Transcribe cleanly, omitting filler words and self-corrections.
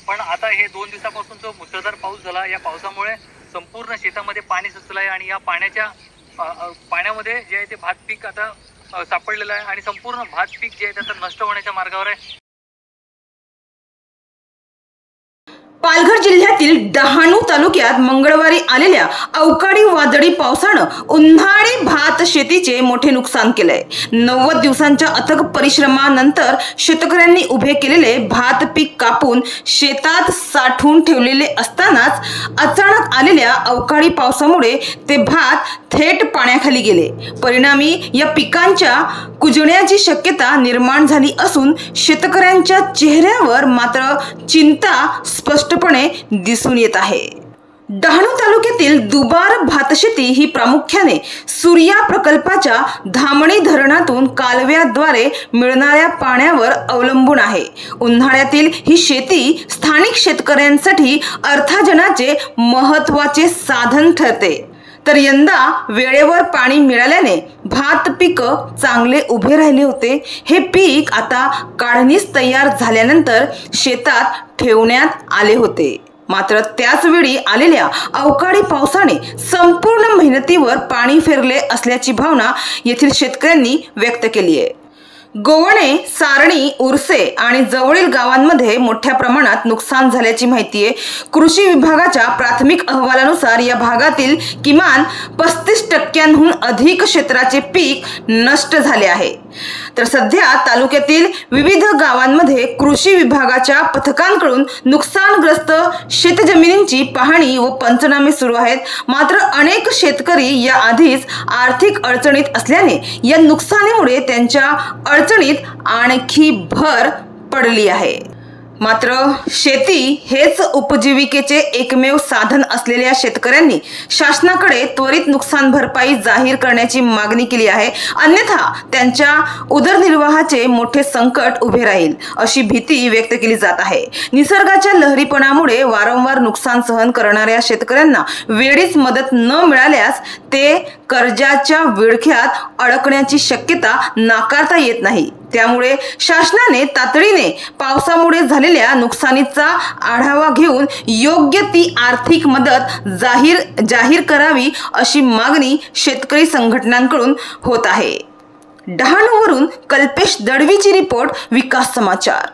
पण आता हे 2 दिवसापासून जो मुसळधार पाऊस झाला, या पावसामुळे संपूर्ण शेतामध्ये पाणी साचलं आहे आणि या पाण्यामध्ये जे आहे ते भात पीक आता सापडलेलं आहे आणि संपूर्ण भात पीक जे आहे त्याचं नष्ट होण्याच्या मार्गावर आहे। पालघर जिल्ह्यातील डहाणू तालुक्यात मंगळवारी आलेल्या अवकाळी वादळी पावसानं उन्हाळी भात शेतीचे मोठे नुकसान केलंय। 90 दिवसांच्या अथक परिश्रमानंतर शेतकऱ्यांनी उभे केलेले भात पीक कापून शेतात साठवून ठेवलेले असतानाच अचानक आलेल्या अवकाळी पावसामुळे ते भात थेट पाण्याखाली गेले। परिणामी या पिकांच्या कुजण्याची शक्यता निर्माण झाली असून शेतकऱ्यांच्या चेहऱ्यावर मात्र चिंता स्पष्टपणे दिसून येत आहे। डहाणू तालुक्यातील दुबार भातशेती ही प्रामुख्याने सूर्या प्रकल्पाच्या धामणी धरणातून कालव्याद्वारे मिळणाऱ्या पाण्यावर अवलंबून आहे। उन्हाळ्यातील ही शेती स्थानिक शेतकऱ्यांसाठी अर्थार्जनाचे महत्त्वाचे साधन ठरते। तर यंदा वेळेवर पाणी मिळाल्याने भात पीक चांगले उभे राहिले होते। हे पीक आता काढणीस तयार झाल्यानंतर शेतात ठेवण्यात आले होते। मात्र त्याच वेळी आलेल्या अवकाळी पावसाने संपूर्ण मेहनतीवर पाणी फेरले असल्याची भावना येथील शेतकऱ्यांनी व्यक्त केली आहे। गोवणे, सारणी, उरसे आणि जवळील गावांमध्ये मोठ्या प्रमाणात नुकसान झाल्याची माहिती आहे। कृषी विभागाच्या प्राथमिक अहवालानुसार या भागातील किमान 35% अधिक क्षेत्राचे पीक नष्ट झाले आहे। तर सध्या तालुक्यातील विविध गावांमध्ये कृषी विभागाच्या पथकांकडून नुकसानग्रस्त शेतजमिनींची पाहणी व पंचनामे सुरू आहेत। मात्र अनेक शेतकरी या आधीच आर्थिक अडचणीत असल्याने या नुकसानीमुळे त्यांच्या अडचणीत आणखी भर पडली आहे। मात्र शेती हेच उपजीविकेचे एकमेव साधन असलेल्या शेतकऱ्यांनी शासनाकडे त्वरित नुकसान भरपाई जाहीर करण्याची मागणी केली आहे। अन्यथा त्यांच्या उदरनिर्वाहाचे मोठे संकट उभे राहील अशी भीती व्यक्त केली जात आहे। निसर्गाच्या लहरीपणामुळे वारंवार नुकसान सहन करणाऱ्या शेतकऱ्यांना वेळीच मदत न मिळाल्यास ते कर्जाच्या विळख्यात अडकण्याची शक्यता नाकारता येत नाही। त्यामुळे शासनाने तातडीने पावसामुळे झालेल्या नुकसानीचा आढावा घेऊन योग्य ती आर्थिक मदत जाहीर करावी अशी मागणी शेतकरी संघटनांकडून होत आहे। डहाणूवरून कल्पेश दळवीची रिपोर्ट, विकास समाचार।